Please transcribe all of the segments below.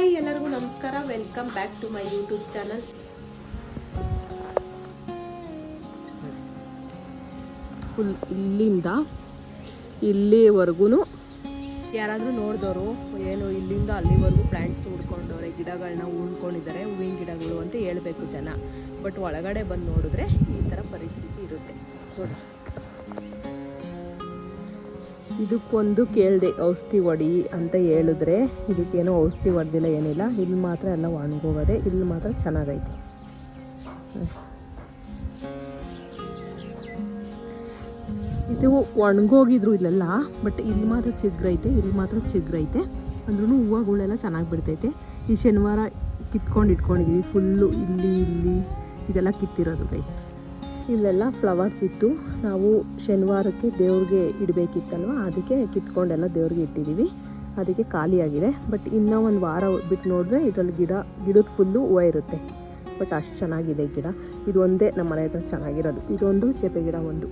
Hi ಎಲ್ಲರಿಗೂ ನಮಸ್ಕಾರ. Welcome back to my YouTube channel. Full ಇಲ್ಲಿಂದ ಇಲ್ಲಿವರೆಗೂ ಯಾರಾದರೂ ನೋಡಿದವರು ಏನು ಇಲ್ಲಿಂದ ಅಲ್ಲಿವರೆಗೂ ಪ್ಲ್ಯಾಂಟ್ಸ್ ಹುಡ್ಕೊಂಡವ್ರೆ, ಗಿಡಗಳನ್ನ ಉಳ್ಕೊಂಡಿದ್ದಾರೆ, ಹೂವಿನ ಗಿಡಗಳು ಅಂತ ಹೇಳಬೇಕು ಜನ. ಬಟ್ ಒಳಗಡೆ ಬಂದು ನೋಡಿದ್ರೆ ಈ ಥರ ಪರಿಸ್ಥಿತಿ ಇರುತ್ತೆ ನೋಡಿ. ಇದಕ್ಕೊಂದು ಕೇಳಿದೆ ಔಷಧಿ ಹೊಡಿ ಅಂತ ಹೇಳಿದ್ರೆ ಇದಕ್ಕೇನೋ ಔಷಧಿ ಹೊಡೆದಿಲ್ಲ, ಏನಿಲ್ಲ. ಇಲ್ಲಿ ಮಾತ್ರ ಎಲ್ಲ ಒಣಗೋಗದೆ, ಇಲ್ಲಿ ಮಾತ್ರ ಚೆನ್ನಾಗೈತೆ. ಇದು ಒಣಗೋಗಿದ್ರು ಇಲ್ಲೆಲ್ಲ, ಬಟ್ ಇಲ್ಲಿ ಮಾತ್ರ ಚಿಗ್ರೈತೆ, ಇಲ್ಲಿ ಮಾತ್ರ ಚಿಗ್ರೈತೆ. ಅಂದ್ರೂ ಹೂವುಗಳೆಲ್ಲ ಚೆನ್ನಾಗಿ ಬಿಡ್ತೈತೆ. ಈ ಶನಿವಾರ ಕಿತ್ಕೊಂಡು ಇಟ್ಕೊಂಡಿದ್ದೀವಿ ಫುಲ್ಲು. ಇಲ್ಲಿ ಇದೆಲ್ಲ ಕಿತ್ತಿರೋದು ಗೈಸ್. ಇಲ್ಲೆಲ್ಲ ಫ್ಲವರ್ಸ್ ಇತ್ತು, ನಾವು ಶನಿವಾರಕ್ಕೆ ದೇವ್ರಿಗೆ ಇಡಬೇಕಿತ್ತಲ್ವ, ಅದಕ್ಕೆ ಕಿತ್ಕೊಂಡೆಲ್ಲ ದೇವ್ರಿಗೆ ಇಟ್ಟಿದ್ದೀವಿ. ಅದಕ್ಕೆ ಖಾಲಿಯಾಗಿದೆ. ಬಟ್ ಇನ್ನೂ ಒಂದು ವಾರ ಬಿಟ್ಟು ನೋಡಿದ್ರೆ ಇದರಲ್ಲಿ ಗಿಡದ ಫುಲ್ಲು ಹೂವು ಇರುತ್ತೆ. ಬಟ್ ಅಷ್ಟು ಚೆನ್ನಾಗಿದೆ ಗಿಡ. ಇದು ಒಂದೇ ನಮ್ಮ ಮನೆ ಹತ್ರ ಚೆನ್ನಾಗಿರೋದು. ಇದೊಂದು ಚೇಪೆ ಗಿಡ ಒಂದು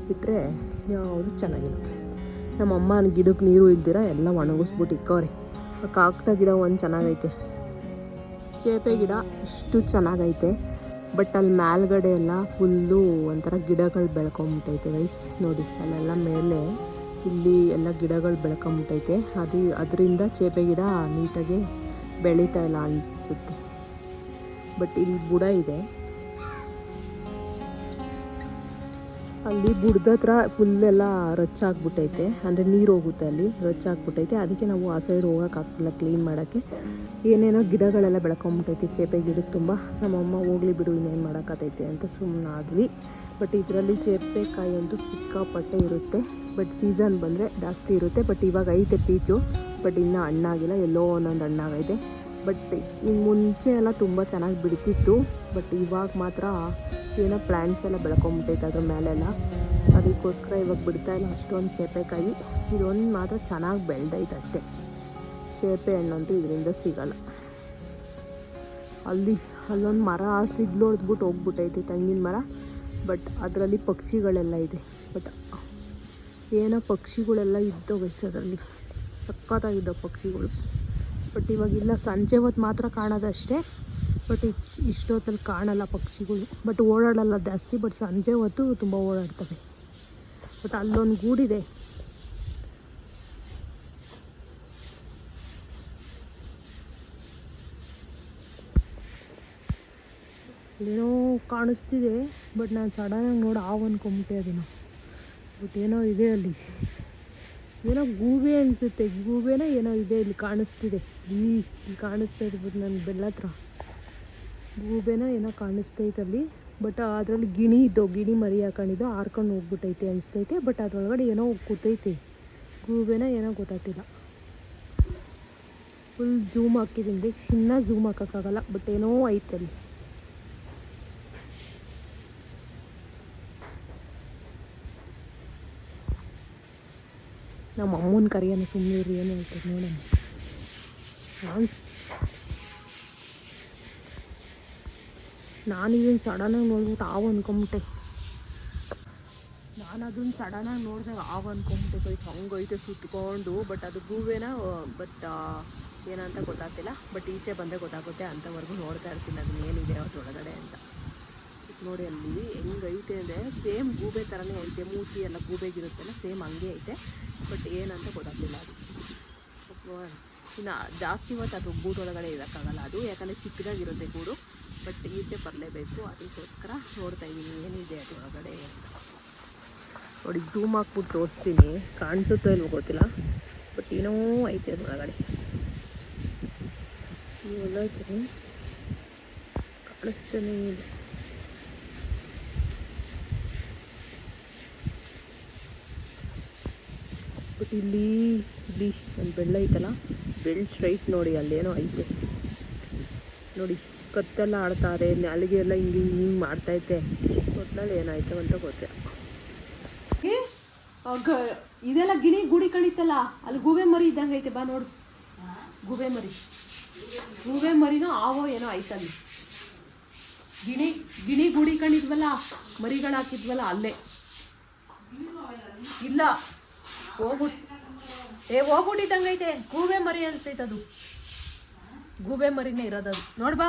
ಬಿಟ್ಟರೆ ಯಾವುದು ಚೆನ್ನಾಗಿಲ್ಲ. ನಮ್ಮಮ್ಮ ಗಿಡಕ್ಕೆ ನೀರು ಇಲ್ದಿರ ಎಲ್ಲ ಒಣಗಿಸ್ಬಿಟ್ಟು ಇಕ್ಕವ್ರೆ. ಕಾಕಡ ಗಿಡ ಒಂದು ಚೆನ್ನಾಗೈತೆ, ಚೇಪೆ ಗಿಡ ಇಷ್ಟು ಚೆನ್ನಾಗೈತೆ. ಬಟ್ ಅಲ್ಲಿ ಮೇಲ್ಗಡೆ ಎಲ್ಲ ಫುಲ್ಲು ಒಂಥರ ಗಿಡಗಳು ಬೆಳ್ಕೊಂಬಿಟ್ಟೈತೆ ಗೈಸ್ ನೋಡಿ. ಅಲ್ಲೆಲ್ಲ ಮೇಲೆ ಇಲ್ಲಿ ಎಲ್ಲ ಗಿಡಗಳು ಬೆಳ್ಕೊಂಬಿಟ್ಟೈತೆ. ಅದರಿಂದ ಚೇಪೆ ಗಿಡ ನೀಟಾಗಿ ಬೆಳೀತಾ ಇಲ್ಲ ಅನಿಸುತ್ತೆ. ಬಟ್ ಇಲ್ಲಿ ಬುಡ ಇದೆ, ಅಲ್ಲಿ ಬುಡದ ಹತ್ರ ಫುಲ್ಲೆಲ್ಲ ರಚ್ಚಾಗ್ಬಿಟ್ಟೈತೆ. ಅಂದರೆ ನೀರು ಹೋಗುತ್ತೆ, ಅಲ್ಲಿ ರಚ್ಚಾಗ್ಬಿಟ್ಟೈತೆ. ಅದಕ್ಕೆ ನಾವು ಆ ಸೈಡ್ ಹೋಗೋಕ್ಕಾಗ್ತಿಲ್ಲ ಕ್ಲೀನ್ ಮಾಡೋಕ್ಕೆ. ಏನೇನೋ ಗಿಡಗಳೆಲ್ಲ ಬೆಳ್ಕೊಂಬಿಟ್ಟೈತೆ ಚೇಪೆ ಗಿಡಕ್ಕೆ ತುಂಬ. ನಮ್ಮಮ್ಮ ಹೋಗ್ಲಿ ಬಿಡು ಇನ್ನೇನು ಮಾಡೋಕ್ಕಾಗೈತೆ ಅಂತ ಸುಮ್ಮನಾದ್ವಿ. ಬಟ್ ಇದರಲ್ಲಿ ಚೇಪೆಕಾಯಿ ಅಂತೂ ಸಿಕ್ಕಾಪಟ್ಟೆ ಇರುತ್ತೆ. ಬಟ್ ಸೀಸನ್ ಬಂದರೆ ಜಾಸ್ತಿ ಇರುತ್ತೆ. ಬಟ್ ಇವಾಗ ಐತೆ ಪೀಚು, ಬಟ್ ಇನ್ನೂ ಹಣ್ಣಾಗಿಲ್ಲ, ಎಲ್ಲೋ ಒಂದೊಂದು ಹಣ್ಣಾಗೈತೆ. ಬಟ್ ಇನ್ನು ಮುಂಚೆ ಎಲ್ಲ ತುಂಬ ಚೆನ್ನಾಗಿ ಬಿಡ್ತಿತ್ತು. ಬಟ್ ಇವಾಗ ಮಾತ್ರ ಏನೋ ಪ್ಲ್ಯಾಂಟ್ಸ್ ಎಲ್ಲ ಬೆಳ್ಕೊಂಬಿಟ್ಟೈತೆ ಅದ್ರ ಮೇಲೆಲ್ಲ. ಅದಕ್ಕೋಸ್ಕರ ಇವಾಗ ಬಿಡ್ತಾಯಿಲ್ಲ ಅಷ್ಟೊಂದು ಚೇಪೆಕಾಯಿ. ಇದೊಂದು ಮಾತ್ರ ಚೆನ್ನಾಗಿ ಬೆಳೆದೈತೆ ಅಷ್ಟೇ. ಚೇಪೆ ಹಣ್ಣಂತೂ ಇದರಿಂದ ಸಿಗಲ್ಲ. ಅಲ್ಲೊಂದು ಮರ ಸಿಗ್ಲೊಡ್ದ್ಬಿಟ್ಟು ಹೋಗ್ಬಿಟ್ಟೈತೆ, ತೆಂಗಿನ ಮರ. ಬಟ್ ಅದರಲ್ಲಿ ಪಕ್ಷಿಗಳೆಲ್ಲ ಇದೆ. ಬಟ್ ಏನೋ ಪಕ್ಷಿಗಳೆಲ್ಲ ಇದ್ದವು ಅದರಲ್ಲಿ, ಸಕ್ಕತ್ತಾಗಿದ್ದವು ಪಕ್ಷಿಗಳು. ಬಟ್ ಇವಾಗಿಲ್ಲ, ಸಂಜೆ ಹೊತ್ತು ಮಾತ್ರ ಕಾಣೋದಷ್ಟೇ. ಬಟ್ ಇಷ್ಟೊತ್ತಲ್ಲಿ ಕಾಣಲ್ಲ ಪಕ್ಷಿಗಳು. ಬಟ್ ಓಡಾಡಲ್ಲ ಜಾಸ್ತಿ. ಬಟ್ ಸಂಜೆ ಹೊತ್ತು ತುಂಬ ಓಡಾಡ್ತವೆ. ಬಟ್ ಅಲ್ಲೊಂದು ಗೂಡಿದೆ. ಏನೋ ಕಾಣಿಸ್ತಿದೆ. ಬಟ್ ನಾನು ಸಡನ್ನಾಗಿ ನೋಡಿ ಅಂದ್ಕೊಂಬಿಟ್ಟೆ ಅದನ್ನು. ಬಟ್ ಏನೋ ಇದೆ ಅಲ್ಲಿ, ಏನೋ ಗೂಬೆ ಅನಿಸುತ್ತೆ. ಗೂಬೆನೋ ಏನೋ ಇದೆ ಇಲ್ಲಿ ಕಾಣಿಸ್ತಿದೆ. ಇಲ್ಲಿ ಕಾಣಿಸ್ತಾ ಇದೆ. ಬಟ್ ನನ್ನ ಬೆಲ್ಲ ಹತ್ರ ಗೂಬೆನೋ ಏನೋ ಕಾಣಿಸ್ತೈತೆ ಅಲ್ಲಿ. ಬಟ್ ಅದರಲ್ಲಿ ಗಿಣಿ ಮರಿ ಹಾಕೊಂಡಿದ್ದು ಹಾರ್ಕೊಂಡು ಹೋಗ್ಬಿಟ್ಟೈತೆ ಅನಿಸ್ತೈತೆ. ಬಟ್ ಅದರೊಳಗಡೆ ಏನೋ ಕೂತೈತೆ, ಗೂಬೆನೋ ಏನೋ ಗೊತ್ತಾಗ್ತಿಲ್ಲ. ಫುಲ್ ಝೂಮ್ ಹಾಕಿದ್ದೀನಿ, ಚಿನ್ನ ಝೂಮ್ ಹಾಕೋಕ್ಕಾಗಲ್ಲ. ಬಟ್ ಏನೋ ಐತೆ ಅಲ್ಲಿ. ನಮ್ಮ ಅಮ್ಮನ ಕರಿಯನ್ನು ಸುಮ್ಮನೆ ಇರಿ, ಏನು ಹೇಳ್ತಾರೆ ನೋಡೋಣ. ನಾನು ಇದನ್ನು ಸಡನ್ನಾಗಿ ನೋಡ್ಬಿಟ್ಟು ಅಂದ್ಕೊಂಬಿಟ್ಟೆ. ನಾನು ಅದನ್ನು ಸಡನ್ನಾಗಿ ನೋಡಿದಾಗ ಅಂದ್ಕೊಂಬಿಟ್ಟೆ. ಹಂಗೈತೆ ಸುತ್ಕೊಂಡು. ಬಟ್ ಅದು ಗೂಬೆನ, ಬಟ್ ಏನಂತ ಗೊತ್ತಾಗ್ತಿಲ್ಲ. ಬಟ್ ಈಚೆ ಬಂದರೆ ಗೊತ್ತಾಗುತ್ತೆ. ಅಂಥವರೆಗೂ ನೋಡ್ತಾ ಇರ್ತೀನಿ ಅದನ್ನ ಏನಿದೆ ಅದ್ರೊಳಗಡೆ ಅಂತ. ನೋಡಿ ಅಲ್ಲಿ ಹೆಂಗೈತೆ ಅಂದರೆ ಸೇಮ್ ಗೂಬೆ ಥರನೇ ಐತೆ. ಮೂತಿ ಎಲ್ಲ ಗೂಬೆಗಿರುತ್ತಲ್ಲ, ಸೇಮ್ ಹಂಗೆ ಐತೆ. ಬಟ್ ಏನಂತ ಗೊತ್ತಾಗ್ತಿಲ್ಲ ಅದು. ಇನ್ನು ಜಾಸ್ತಿ ಹೊತ್ತು ಅದು ಗೂಡೊಳಗಡೆ ಇರೋಕ್ಕಾಗಲ್ಲ ಅದು, ಯಾಕಂದರೆ ಚಿಕ್ಕದಾಗಿರುತ್ತೆ ಗೂಡು. ಬಟ್ ಈಚೆ ಬರಲೇಬೇಕು. ಅದಕ್ಕೋಸ್ಕರ ನೋಡ್ತಾ ಇದ್ದೀನಿ ಏನಿದೆ ಅದರೊಳಗಡೆ ಅಂತ. ನೋಡಿ ಝೂಮ್ ಹಾಕ್ಬಿಟ್ಟು ತೋರಿಸ್ತೀನಿ, ಕಾಣಿಸುತ್ತೋ ಇಲ್ವೋ ಗೊತ್ತಿಲ್ಲ. ಬಟ್ ಏನೋ ಐತೆ ಅದರೊಳಗಡೆ. ಇವೆಲ್ಲ ಕಾಣಿಸ್ತಾನೆ ಇದೆ. ಬಟ್ ಇಲ್ಲಿ ಒಂದು ಬೆಳ್ಳ ಐತಲ್ಲ, ಬೆಳ್ಳ ಸ್ಟ್ರೈಟ್ ನೋಡಿ ಅಲ್ಲೇನೋ ಐತೆ ನೋಡಿ. ಕತ್ತೆಲ್ಲ ಆಡ್ತಾರೆ, ನಾಲಿಗೆ ಎಲ್ಲ ಹಿಂಗೆ ಮಾಡ್ತೈತೆ. ಒಟ್ಟಿನಲ್ಲಿ ಏನಾಯ್ತು ಅಂತ ಗೊತ್ತಿಲ್ಲ. ಇದೆಲ್ಲ ಗುಡಿ ಕಣಿತಲ್ಲ, ಅಲ್ಲಿ ಗೂಬೆ ಮರಿ ಇದ್ದಂಗೆ ಐತೆ. ಬಾ ನೋಡು, ಗೂಬೆ ಮರಿನೋ ಆವೋ ಏನೋ ಐತಲ್ಲಿ. ಗಿಣಿ ಗುಡಿ ಕಣಿದ್ವಲ್ಲ, ಮರಿಗಳು ಹಾಕಿದ್ವಲ್ಲ ಅಲ್ಲೇ. ಇಲ್ಲ ಹೋಗ್ಬಿಟ್ಟಿದ್ದಂಗೈತೆ. ಗೂಬೆ ಮರಿ ಅನಿಸ್ತೈತೆ ಅದು. ಗೂಬೆ ಮರಿನೇ ಇರೋದದು. ನೋಡ್ಬಾ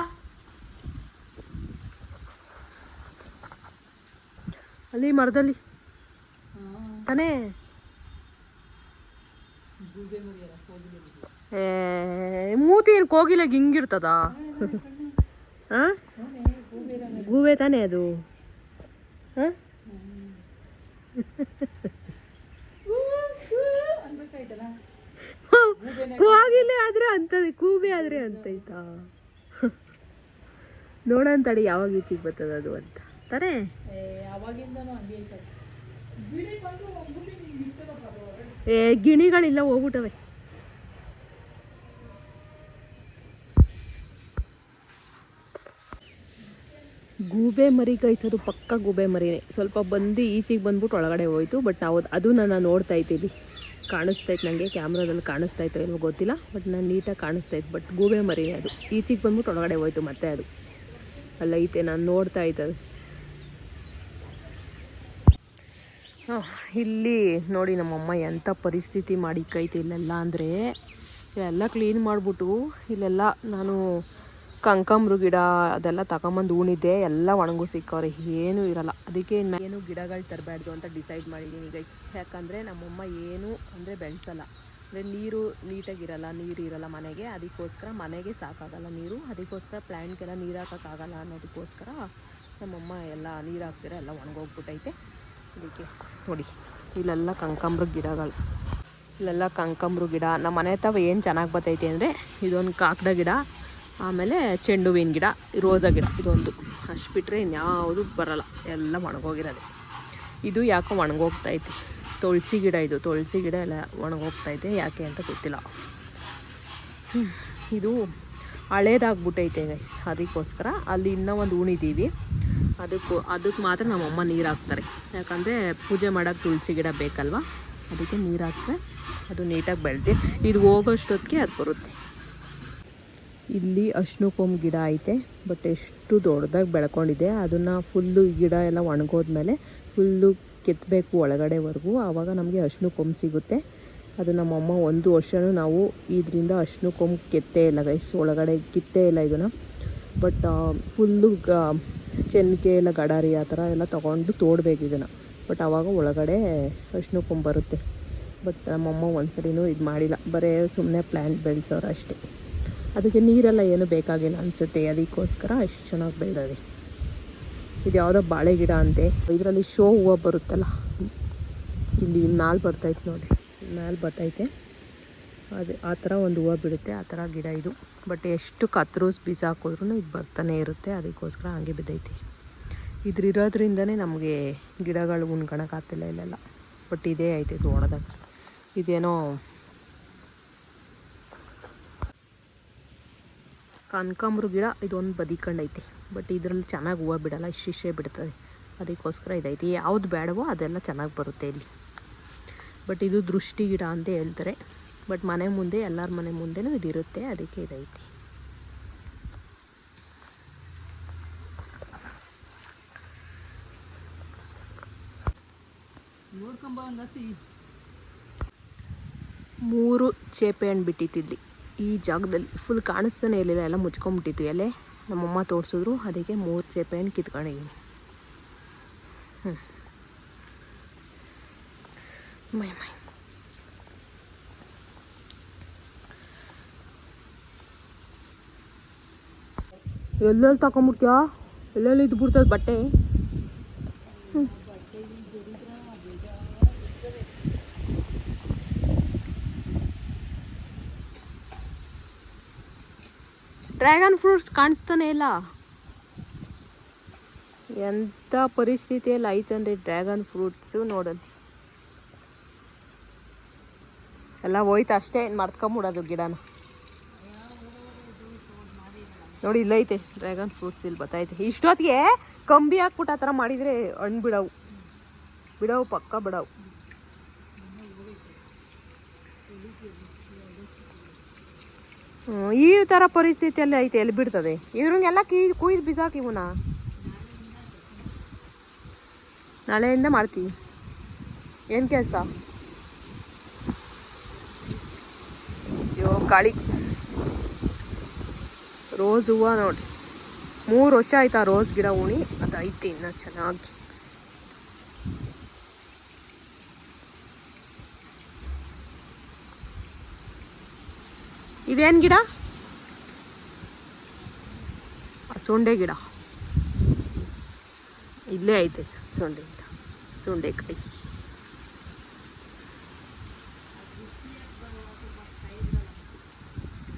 ಅಲ್ಲಿ ಮರದಲ್ಲಿ ತಾನೇ. ಮೂತಿ ಏನು ಕೋಗಿಲಾಗ ಹಿಂಗಿರ್ತದ? ಹಾಂ ಗೂಬೆ ತಾನೇ ಅದು. ಹಾಂ ಕೋಗಿಲೆ ಆದ್ರೆ ಅಂತದೆ, ಕೂಬೆ ಆದ್ರೆ ಅಂತೈತಾ? ನೋಡಂತಡಿ ಯಾವಾಗ ಈಚೆಗೆ ಬರ್ತದ ಅದು ಅಂತ ತಾನೇ. ಗಿಣಿಗಳಿಲ್ಲ, ಹೋಗ್ಬಿಟ್ಟವೆ. ಗೂಬೆ ಮರಿ ಕಾಯಿಸೋದು ಪಕ್ಕ ಗೂಬೆ ಮರಿನೇ. ಸ್ವಲ್ಪ ಬಂದು ಈಚೆಗೆ ಬಂದ್ಬಿಟ್ಟು ಒಳಗಡೆ ಹೋಯ್ತು. ಬಟ್ ನಾವು ಅದು ನಾನು ನೋಡ್ತಾ ಇದ್ದೀನಿ, ಕಾಣಿಸ್ತೈತೆ ನನಗೆ ಕ್ಯಾಮ್ರಾದಲ್ಲಿ. ಕಾಣಿಸ್ತಾಯಿತ್ತು ಏನೋ ಗೊತ್ತಿಲ್ಲ, ಬಟ್ ನಾನು ನೀಟಾಗಿ ಕಾಣಿಸ್ತಾಯಿತ್ತು. ಬಟ್ ಗೂಬೆ ಮರಿನೇ ಅದು. ಈಚೆಗೆ ಬಂದ್ಬಿಟ್ಟು ಒಳಗಡೆ ಹೋಯ್ತು ಮತ್ತೆ ಅದು ಅಲ್ಲೈತೆ, ನಾನು ನೋಡ್ತಾ ಇದ್ದದು. ಇಲ್ಲಿ ನೋಡಿ ನಮ್ಮಮ್ಮ ಎಂಥ ಪರಿಸ್ಥಿತಿ ಮಾಡಿ ಕೈತೆ ಇಲ್ಲೆಲ್ಲ. ಅಂದರೆ ಇಲ್ಲೆಲ್ಲ ಕ್ಲೀನ್ ಮಾಡಿಬಿಟ್ಟು ಇಲ್ಲೆಲ್ಲ ನಾನು ಕನಕಾಂಬ್ರ ಗಿಡ ಅದೆಲ್ಲ ತಗೊಂಬಂದು ಉಣಿದ್ದೆ, ಎಲ್ಲ ಒಣಗು ಸಿಕ್ಕವ್ರೆ, ಏನೂ ಇರೋಲ್ಲ. ಅದಕ್ಕೆ ಏನು ಗಿಡಗಳು ತರಬಾರ್ದು ಅಂತ ಡಿಸೈಡ್ ಮಾಡಿದ್ದೀನಿ ಗೈಸ್. ಯಾಕಂದರೆ ನಮ್ಮಮ್ಮ ಏನು ಅಂದರೆ ಬೆಳೆಸಲ್ಲ, ಅಂದರೆ ನೀರು ನೀಟಾಗಿರಲ್ಲ, ನೀರು ಇರೋಲ್ಲ ಮನೆಗೆ. ಅದಕ್ಕೋಸ್ಕರ ಮನೆಗೆ ಸಾಕಾಗಲ್ಲ ನೀರು, ಅದಕ್ಕೋಸ್ಕರ ಪ್ಲ್ಯಾಂಟ್ಗೆಲ್ಲ ನೀರು ಹಾಕೋಕ್ಕಾಗಲ್ಲ ಅನ್ನೋದಕ್ಕೋಸ್ಕರ ನಮ್ಮಮ್ಮ ಎಲ್ಲ ನೀರು ಹಾಕ್ತಿರ ಎಲ್ಲ ಒಣಗೋಗ್ಬಿಟ್ಟೈತೆ. ಅದಕ್ಕೆ ನೋಡಿ ಇಲ್ಲೆಲ್ಲ ಕನಕಾಂಬ್ರ ಗಿಡಗಳು, ಇಲ್ಲೆಲ್ಲ ಕನಕಾಂಬ್ರ ಗಿಡ. ನಮ್ಮ ಮನೆ ತಾವ ಏನು ಚೆನ್ನಾಗಿ ಬರ್ತೈತೆ ಅಂದರೆ ಇದೊಂದು ಕಾಕಡ ಗಿಡ, ಆಮೇಲೆ ಚೆಂಡು ಹೂವಿನ ಗಿಡ, ರೋಸಾ ಗಿಡ, ಇದೊಂದು. ಅಷ್ಟು ಬಿಟ್ಟರೆ ಇನ್ಯಾವುದು ಬರೋಲ್ಲ, ಎಲ್ಲ ಒಣಗೋಗಿರೋದೆ. ಇದು ಯಾಕೋ ಒಣಗೋಗ್ತೈತೆ. ತುಳಸಿ ಗಿಡ, ಇದು ತುಳಸಿ ಗಿಡ ಎಲ್ಲ ಒಣಗೋಗ್ತೈತೆ, ಯಾಕೆ ಅಂತ ಗೊತ್ತಿಲ್ಲ. ಇದು ಹಳೇದಾಗ್ಬಿಟ್ಟೈತೆ ಗೈಸ್, ಅದಕ್ಕೋಸ್ಕರ ಅಲ್ಲಿ ಇನ್ನೂ ಒಂದು ಉಣಿದ್ದೀವಿ. ಅದಕ್ಕೆ ಮಾತ್ರ ನಮ್ಮಮ್ಮ ನೀರು ಹಾಕ್ತಾರೆ. ಯಾಕಂದರೆ ಪೂಜೆ ಮಾಡೋಕ್ಕೆ ತುಳಸಿ ಗಿಡ ಬೇಕಲ್ವ, ಅದಕ್ಕೆ ನೀರು ಹಾಕ್ತಾರೆ. ಅದು ನೀಟಾಗಿ ಬೆಳೆದು ಇದು ಹೋಗೋಷ್ಟೊತ್ತಿಗೆ ಅದು ಬರುತ್ತೆ. ಇಲ್ಲಿ ಅಶ್ನು ಕೊಂಬು ಗಿಡ ಐತೆ, ಬಟ್ ಎಷ್ಟು ದೊಡ್ಡದಾಗಿ ಬೆಳ್ಕೊಂಡಿದೆ. ಅದನ್ನು ಫುಲ್ಲು ಗಿಡ ಎಲ್ಲ ಒಣಗೋದ್ಮೇಲೆ ಫುಲ್ಲು ಕೆತ್ತಬೇಕು ಒಳಗಡೆವರೆಗೂ, ಆವಾಗ ನಮಗೆ ಅಶ್ನು ಕೊಂಬು ಸಿಗುತ್ತೆ. ಅದು ನಮ್ಮಮ್ಮ ಒಂದು ವರ್ಷವೂ ನಾವು ಇದರಿಂದ ಅಶ್ನು ಕೊಂಬು ಕೆತ್ತೇ ಇಲ್ಲ ಗೈಸ್, ಒಳಗಡೆ ಕಿತ್ತೇ ಇಲ್ಲ ಇದನ್ನು. ಬಟ್ ಫುಲ್ಲು ಚೆನ್ನಿಗೆ ಎಲ್ಲ ಗಡಾರಿ ಆ ಥರ ಎಲ್ಲ ತೊಗೊಂಡು ತೋಡಬೇಕು ಇದನ್ನು. ಬಟ್ ಆವಾಗ ಒಳಗಡೆ ಅಶ್ನು ಕೊಂಬು ಬರುತ್ತೆ. ಬಟ್ ನಮ್ಮಮ್ಮ ಒಂದ್ಸರಿನೂ ಇದು ಮಾಡಿಲ್ಲ, ಬರೀ ಸುಮ್ಮನೆ ಪ್ಲ್ಯಾಂಟ್ ಬೆಳೆಸೋರು ಅಷ್ಟೇ. ಅದಕ್ಕೆ ನೀರೆಲ್ಲ ಏನು ಬೇಕಾಗಿಲ್ಲ ಅನಿಸುತ್ತೆ, ಅದಕ್ಕೋಸ್ಕರ ಅಷ್ಟು ಚೆನ್ನಾಗಿ ಬೆಳೆದಿದೆ. ಇದು ಯಾವುದೋ ಬಾಳೆ ಗಿಡ ಅಂತೆ. ಇದರಲ್ಲಿ ಶೋ ಹೂವು ಬರುತ್ತಲ್ಲ, ಇಲ್ಲಿ ಮ್ಯಾಲೆ ಬರ್ತೈತೆ ನೋಡಿ, ಮ್ಯಾಲೆ ಬರ್ತೈತೆ. ಅದು ಆ ಥರ ಒಂದು ಹೂವು ಬಿಡುತ್ತೆ, ಆ ಥರ ಗಿಡ ಇದು. ಬಟ್ ಎಷ್ಟು ಕತ್ತರಿಸಿ ಬಿಸಾಕಿದ್ರೂ ಇದು ಬರ್ತಾನೆ ಇರುತ್ತೆ, ಅದಕ್ಕೋಸ್ಕರ ಹಂಗೆ ಬಿದ್ದೈತಿ. ಇದ್ರಿರೋದ್ರಿಂದನೇ ನಮಗೆ ಗಿಡಗಳು ಉಣ್ಕೊಳಕ್ಕಾಗ್ತಿಲ್ಲ ಇಲ್ಲೆಲ್ಲ. ಬಟ್ ಇದೇ ಐತೆ ದೊಡ್ಡದಾಗ. ಇದೇನೋ ಕನಕಾಂಬ್ರ ಗಿಡ, ಇದೊಂದು ಬದಿಕೊಂಡೈತೆ. ಬಟ್ ಇದರಲ್ಲಿ ಚೆನ್ನಾಗಿ ಹೂವು ಬಿಡಲ್ಲ, ಇಷ್ಟಿಷ್ಟೇ ಬಿಡ್ತದೆ, ಅದಕ್ಕೋಸ್ಕರ ಇದೈತಿ. ಯಾವುದು ಬೇಡವೋ ಅದೆಲ್ಲ ಚೆನ್ನಾಗಿ ಬರುತ್ತೆ ಇಲ್ಲಿ. ಬಟ್ ಇದು ದೃಷ್ಟಿ ಗಿಡ ಅಂತ ಹೇಳ್ತಾರೆ. ಬಟ್ ಮನೆ ಮುಂದೆ, ಎಲ್ಲರ ಮನೆ ಮುಂದೆನೂ ಇದಿರುತ್ತೆ, ಅದಕ್ಕೆ ಇದೈತಿ. ಮೂರು ಚೇಪೆ ಹಣ್ಣು ಬಿಟ್ಟಿತ್ತಿದ್ಲಿ ಈ ಜಾಗದಲ್ಲಿ. ಫುಲ್ ಕಾಣಿಸ್ತಾನೆ ಇರಲಿಲ್ಲ, ಎಲ್ಲ ಮುಚ್ಕೊಂಡ್ಬಿಟ್ಟಿತ್ತು ಎಲೆ. ನಮ್ಮಮ್ಮ ತೋರಿಸಿದ್ರು, ಅದಕ್ಕೆ 3 ಚೇಪೆ ಹಣ್ಣು ಕಿತ್ಕೊಂಡಿದ್ದೀನಿ. ಮೈ ಎಲ್ಲೆಲ್ಲಿ ತಗೊಂಬಿಡ್ತೀಯ, ಎಲ್ಲೆಲ್ಲಿ ಇದು ಬಿಡ್ತದೆ ಬಟ್ಟೆ. ಡ್ರ್ಯಾಗನ್ ಫ್ರೂಟ್ಸ್ ಕಾಣಿಸ್ತಾನೆ ಇಲ್ಲ. ಎಂಥ ಪರಿಸ್ಥಿತಿಯಲ್ಲಿ ಐತಂದರೆ ಡ್ರ್ಯಾಗನ್ ಫ್ರೂಟ್ಸು ನೋಡಲ್ಲಿ ಎಲ್ಲ ಹೋಯ್ತು ಅಷ್ಟೇ. ಮರ್ತ್ಕೊಂಬಿಡೋದು ಗಿಡನ. ನೋಡಿ ಇಲ್ಲೈತೆ ಡ್ರ್ಯಾಗನ್ ಫ್ರೂಟ್ಸ್, ಇಲ್ಲಿ ಬತ್ತೈತೆ. ಇಷ್ಟೊತ್ತಿಗೆ ಕಂಬಿ ಹಾಕ್ಬಿಟ್ಟು ಆ ಥರ ಮಾಡಿದರೆ ಹಣ್ಣು ಬಿಡವು ಪಕ್ಕ ಬಿಡವು. ಈ ಥರ ಪರಿಸ್ಥಿತಿಯಲ್ಲಿ ಐತೆ, ಎಲ್ಲಿ ಬಿಡ್ತದೆ ಇದ್ರಂಗೆಲ್ಲ ಕುಯ್ದು ಬಿಸಾಕಿ ಇವನ್ನ. ನಾಳೆಯಿಂದ ಮಾಡ್ತೀವಿ. ಏನು ಕೆಲಸ? ಅಯ್ಯೋ ಗಾಳಿ. ರೋಸ್ ಹೂವು ನೋಡಿ 3 ವರ್ಷ ಆಯ್ತು ಆ ರೋಸ್ ಗಿಡ ಉಣಿ, ಅದು ಐತೆ ಇನ್ನು ಚೆನ್ನಾಗಿ. ಇದೇನು ಗಿಡ? ಸೊಂಡೆ ಗಿಡ ಇಲ್ಲೇ ಐತೆ. ಸೊಂಡೆ ಗಿಡ, ಸೊಂಡೆಕಾಯಿ.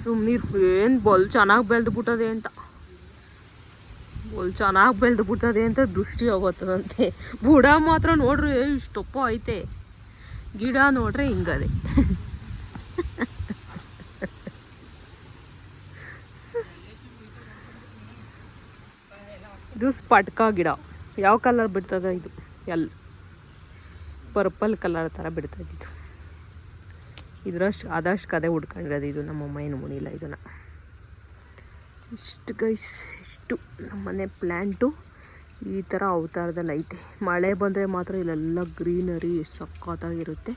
ಸುಮ್ಮನೀರು, ಏನು ಬಲ್ ಚೆನ್ನಾಗಿ ಬೆಳೆದ್ಬಿಟ್ಟದೆ ಅಂತ, ಬಲ್ ಚೆನ್ನಾಗಿ ಬೆಳೆದ್ಬಿಟ್ಟದೆ ಅಂತ ದೃಷ್ಟಿ ಹೋಗುತ್ತದಂತೆ. ಬುಡ ಮಾತ್ರ ನೋಡ್ರಿ ಇಷ್ಟಪ್ಪ ಐತೆ, ಗಿಡ ನೋಡ್ರೆ ಹಿಂಗದೆ. ಇದು ಸ್ಪಟ್ಕ ಗಿಡ. ಯಾವ ಕಲರ್ ಬಿಡ್ತದ ಇದು? ಪರ್ಪಲ್ ಕಲರ್ ಥರ ಬಿಡ್ತದಿದ್ದು. ಆದಷ್ಟು ಕದೆ ಹುಡ್ಕೊಂಡಿರೋದು ಇದು. ನಮ್ಮಮ್ಮ ಏನು ಮುಣಿಲ್ಲ ಇದನ್ನು. ಇಷ್ಟು ಗೈಸ್, ಇಷ್ಟು ನಮ್ಮನೆ ಪ್ಲ್ಯಾಂಟು ಈ ಥರ ಅವತಾರದಲ್ಲಿ ಐತೆ. ಮಳೆ ಬಂದರೆ ಮಾತ್ರ ಇಲ್ಲೆಲ್ಲ ಗ್ರೀನರಿ ಎಷ್ಟು ಸಖತ್ತಾಗಿರುತ್ತೆ.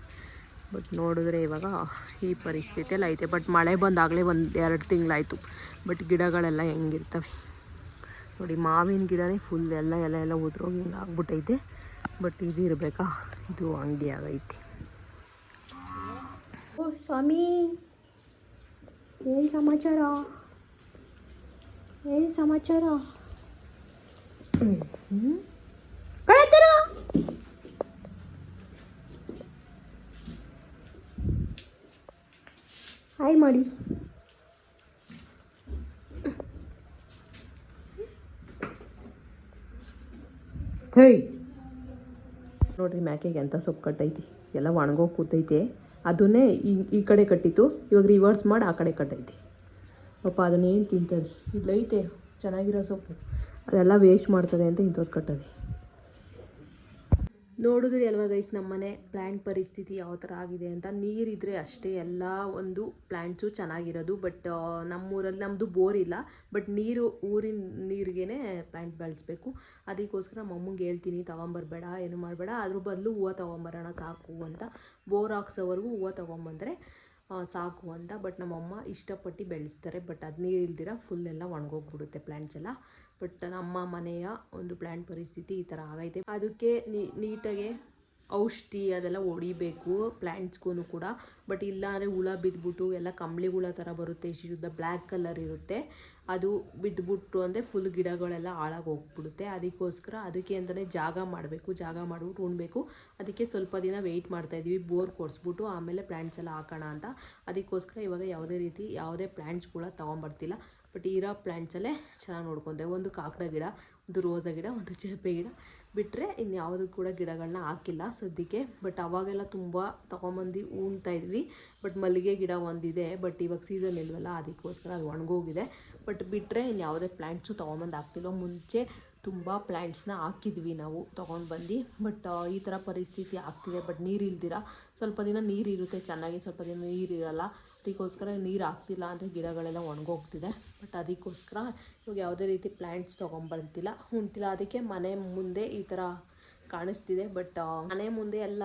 ಬಟ್ ನೋಡಿದ್ರೆ ಇವಾಗ ಈ ಪರಿಸ್ಥಿತಿಯಲ್ಲಿ ಐತೆ. ಬಟ್ ಮಳೆ ಬಂದಾಗಲೇ 1-2 ತಿಂಗಳಾಯಿತು. ಬಟ್ ಗಿಡಗಳೆಲ್ಲ ಹೆಂಗಿರ್ತವೆ ನೋಡಿ. ಮಾವಿನ ಗಿಡನೇ ಫುಲ್ ಎಲ್ಲ ಉದ್ರೋಗಿ ಹಿಂಗೆ ಆಗ್ಬಿಟ್ಟೈತೆ. ಬಟ್ ಇದು ಇರಬೇಕಾ? ಇದು ಅಂಗಡಿ ಆಗೈತೆ. ಓ ಸ್ವಾಮಿ, ಏನು ಸಮಾಚಾರ? ಹಾಯ್ ಮಾಡಿ. ನೋಡ್ರಿ ಮ್ಯಾಕೆಗೆ ಎಂಥ ಸೊಪ್ಪು ಕಟ್ಟೈತಿ, ಎಲ್ಲ ಒಣಗೋಗಿ ಕೂತೈತೆ. ಅದನ್ನೇ ಈ ಕಡೆ ಕಟ್ಟಿತ್ತು, ಇವಾಗ ರಿವರ್ಸ್ ಮಾಡಿ ಆ ಕಡೆ ಕಟ್ಟೈತಿ. ಪಾಪ ಅದನ್ನೇನು ತಿಂತದೆ. ಇಲ್ಲೈತೆ ಚೆನ್ನಾಗಿರೋ ಸೊಪ್ಪು, ಅದೆಲ್ಲ ವೇಸ್ಟ್ ಮಾಡ್ತದೆ ಅಂತ ಇಂಥದ್ದು ಕಟ್ಟದೆ. ನೋಡಿದ್ರಿ ಅಲ್ವಾ ಗೈಸ್ ನಮ್ಮನೆ ಪ್ಲ್ಯಾಂಟ್ ಪರಿಸ್ಥಿತಿ ಯಾವ ಥರ ಆಗಿದೆ ಅಂತ. ನೀರಿದ್ರೆ ಅಷ್ಟೇ ಎಲ್ಲ ಒಂದು ಪ್ಲ್ಯಾಂಟ್ಸು ಚೆನ್ನಾಗಿರೋದು. ಬಟ್ ನಮ್ಮೂರಲ್ಲಿ ನಮ್ಮದು ಬೋರ್ ಇಲ್ಲ. ಬಟ್ ಊರಿನ ನೀರಿಗೇ ಪ್ಲ್ಯಾಂಟ್ ಬೆಳೆಸ್ಬೇಕು. ಅದಕ್ಕೋಸ್ಕರ ನಮ್ಮಮ್ಮಗೆ ಹೇಳ್ತೀನಿ, ತೊಗೊಂಬರ್ಬೇಡ, ಏನು ಮಾಡಬೇಡ, ಅದ್ರ ಬದಲು ಹೂವು ತೊಗೊಂಬರೋಣ ಸಾಕು ಅಂತ. ಬೋರ್ ಹಾಕ್ಸೋವರೆಗೂ ಹೂವು ತೊಗೊಂಬಂದರೆ ಸಾಕು ಅಂತ. ಬಟ್ ನಮ್ಮಮ್ಮ ಇಷ್ಟಪಟ್ಟು ಬೆಳೆಸ್ತಾರೆ. ಬಟ್ ಅದು ನೀರು ಇಲ್ದಿರ ಫುಲ್ ಎಲ್ಲ ಒಣಗೋಗ್ಬಿಡುತ್ತೆ ಪ್ಲ್ಯಾಂಟ್ಸ್ ಎಲ್ಲ. ಬಟ್ ನಮ್ಮ ಮನೆಯ ಒಂದು ಪ್ಲ್ಯಾಂಟ್ ಪರಿಸ್ಥಿತಿ ಈ ಥರ ಆಗೈತೆ. ಅದಕ್ಕೆ ನೀಟಾಗಿ ಔಷಧಿ ಅದೆಲ್ಲ ಹೊಡಿಬೇಕು ಪ್ಲ್ಯಾಂಟ್ಸ್ಗೂ ಕೂಡ. ಬಟ್ ಇಲ್ಲ ಅಂದರೆ ಹುಳ ಬಿದ್ದುಬಿಟ್ಟು ಎಲ್ಲ ಕಂಬಳಿ ಹುಳ ಥರ ಬರುತ್ತೆ, ಶುದ್ಧ ಬ್ಲ್ಯಾಕ್ ಕಲರ್ ಇರುತ್ತೆ. ಅದು ಬಿದ್ದುಬಿಟ್ಟು ಅಂದರೆ ಫುಲ್ ಗಿಡಗಳೆಲ್ಲ ಹಾಳಾಗಿ ಹೋಗ್ಬಿಡುತ್ತೆ. ಅದಕ್ಕೆ ಅಂತಲೇ ಜಾಗ ಮಾಡಬೇಕು, ಜಾಗ ಮಾಡಿಬಿಟ್ಟು ಉಣ್ಬೇಕು. ಅದಕ್ಕೆ ಸ್ವಲ್ಪ ದಿನ ವೆಯ್ಟ್ ಮಾಡ್ತಾಯಿದ್ವಿ, ಬೋರ್ ಕೊಡಿಸ್ಬಿಟ್ಟು ಆಮೇಲೆ ಪ್ಲ್ಯಾಂಟ್ಸ್ ಎಲ್ಲ ಹಾಕೋಣ ಅಂತ. ಅದಕ್ಕೋಸ್ಕರ ಇವಾಗ ಯಾವುದೇ ಪ್ಲ್ಯಾಂಟ್ಸ್ಗಳ ತೊಗೊಂಬರ್ತಿಲ್ಲ. ಬಟ್ ಇರೋ ಪ್ಲ್ಯಾಂಟ್ಸಲ್ಲೇ ಚೆನ್ನಾಗಿ ನೋಡ್ಕೊತೇವೆ. ಒಂದು ಕಾಕಡ ಗಿಡ, ಒಂದು ರೋಸಾ ಗಿಡ, ಒಂದು ಚೇಪೆ ಗಿಡ ಬಿಟ್ಟರೆ ಇನ್ಯಾವುದೂ ಕೂಡ ಗಿಡಗಳನ್ನ ಹಾಕಿಲ್ಲ ಸದ್ಯಕ್ಕೆ. ಬಟ್ ಅವಾಗೆಲ್ಲ ತುಂಬ ತೊಗೊಂಬಂದು ಉಣ್ತಾಯಿದ್ವಿ. ಬಟ್ ಮಲ್ಲಿಗೆ ಗಿಡ ಒಂದಿದೆ, ಬಟ್ ಇವಾಗ ಸೀಸನ್ ಇಲ್ವಲ್ಲ, ಅದಕ್ಕೋಸ್ಕರ ಅದು ಒಣಗೋಗಿದೆ. ಬಟ್ ಬಿಟ್ಟರೆ ಇನ್ಯಾವುದೇ ಪ್ಲ್ಯಾಂಟ್ಸು ತೊಗೊಂಬಂದು ಹಾಕ್ತಿಲ್ವ. ಮುಂಚೆ ತುಂಬ ಪ್ಲ್ಯಾಂಟ್ಸ್ನ ಹಾಕಿದ್ವಿ ನಾವು ತೊಗೊಂಡು ಬಂದು. ಬಟ್ ಈ ಥರ ಪರಿಸ್ಥಿತಿ ಆಗ್ತಿದೆ. ಬಟ್ ನೀರು ಇಲ್ದಿರ ಸ್ವಲ್ಪ ದಿನ ನೀರು ಇರುತ್ತೆ ಚೆನ್ನಾಗಿ, ಸ್ವಲ್ಪ ದಿನ ನೀರಿರಲ್ಲ. ಅದಕ್ಕೋಸ್ಕರ ನೀರು ಹಾಕ್ತಿಲ್ಲ ಅಂದರೆ ಗಿಡಗಳೆಲ್ಲ ಒಣಗೋಗ್ತಿದೆ. ಬಟ್ ಅದಕ್ಕೋಸ್ಕರ ಇವಾಗ ಯಾವುದೇ ರೀತಿ ಪ್ಲ್ಯಾಂಟ್ಸ್ ತೊಗೊಂಬರ್ತಿಲ್ಲ, ಉಣ್ತಿಲ್ಲ. ಅದಕ್ಕೆ ಮನೆ ಮುಂದೆ ಈ ಥರ ಕಾಣಿಸ್ತಿದೆ. ಬಟ್ ಮನೆ ಮುಂದೆ ಎಲ್ಲ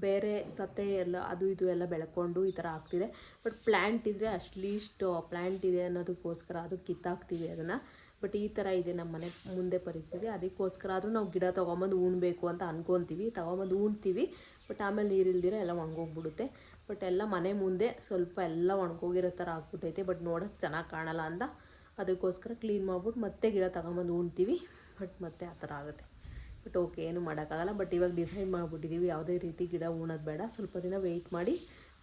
ಬೇರೆ ಸತ್ತೆ ಎಲ್ಲ ಅದು ಇದು ಎಲ್ಲ ಬೆಳ್ಕೊಂಡು ಈ ಥರ ಆಗ್ತಿದೆ. ಬಟ್ ಪ್ಲ್ಯಾಂಟ್ ಇದ್ದರೆ ಅಟ್ಲೀಸ್ಟ್ ಪ್ಲ್ಯಾಂಟ್ ಇದೆ ಅನ್ನೋದಕ್ಕೋಸ್ಕರ ಅದು ಕಿತ್ತಾಕ್ತೀವಿ ಅದನ್ನು. ಬಟ್ ಈ ಥರ ಇದೆ ನಮ್ಮ ಮನೆ ಮುಂದೆ ಪರಿಸ್ಥಿತಿ. ಅದಕ್ಕೋಸ್ಕರ ಆದರೂ ನಾವು ಗಿಡ ತೊಗೊಂಬಂದು ಉಣ್ಬೇಕು ಅಂತ ಅಂದ್ಕೊತೀವಿ, ತೊಗೊಂಬಂದು ಉಣ್ತೀವಿ. ಬಟ್ ಆಮೇಲೆ ನೀರಿಲ್ದಿರ ಎಲ್ಲ ಒಣಗೋಗ್ಬಿಡುತ್ತೆ. ಬಟ್ ಎಲ್ಲ ಮನೆ ಮುಂದೆ ಸ್ವಲ್ಪ ಎಲ್ಲ ಒಣಗೋಗಿರೋ ಥರ ಆಗ್ಬಿಟ್ಟೈತೆ. ಬಟ್ ನೋಡೋಕ್ಕೆ ಚೆನ್ನಾಗಿ ಕಾಣಲ್ಲ ಅಂತ ಅದಕ್ಕೋಸ್ಕರ ಕ್ಲೀನ್ ಮಾಡ್ಬಿಟ್ಟು ಮತ್ತೆ ಗಿಡ ತೊಗೊಂಬಂದು ಉಣ್ತೀವಿ. ಬಟ್ ಮತ್ತೆ ಆ ಥರ ಆಗುತ್ತೆ. ಬಟ್ ಓಕೆ, ಏನು ಮಾಡೋಕ್ಕಾಗಲ್ಲ. ಬಟ್ ಇವಾಗ ಡಿಸೈಡ್ ಮಾಡಿಬಿಟ್ಟಿದ್ದೀವಿ ಯಾವುದೇ ರೀತಿ ಗಿಡ ಉಣೋದು ಬೇಡ, ಸ್ವಲ್ಪ ದಿನ ವೆಯ್ಟ್ ಮಾಡಿ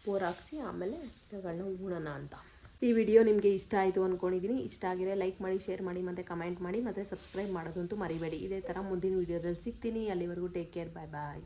ಬೋರ್ ಹಾಕ್ಸಿ ಆಮೇಲೆ ಗಿಡಗಳನ್ನ ಉಣೋಣ ಅಂತ. ಈ ವಿಡಿಯೋ ನಿಮಗೆ ಇಷ್ಟ ಆಯಿತು ಅಂದ್ಕೊಂಡಿದ್ದೀನಿ. ಇಷ್ಟ ಆಗಿದ್ರೆ ಲೈಕ್ ಮಾಡಿ, ಶೇರ್ ಮಾಡಿ, ಮತ್ತು ಕಮೆಂಟ್ ಮಾಡಿ, ಮತ್ತು ಸಬ್ಸ್ಕ್ರೈಬ್ ಮಾಡೋದಂತೂ ಮರಿಬೇಡಿ. ಇದೇ ಥರ ಮುಂದಿನ ವೀಡಿಯೋದಲ್ಲಿ ಸಿಗ್ತೀನಿ. ಅಲ್ಲಿವರೆಗೂ ಟೇಕ್ ಕೇರ್, ಬಾಯ್ ಬಾಯ್.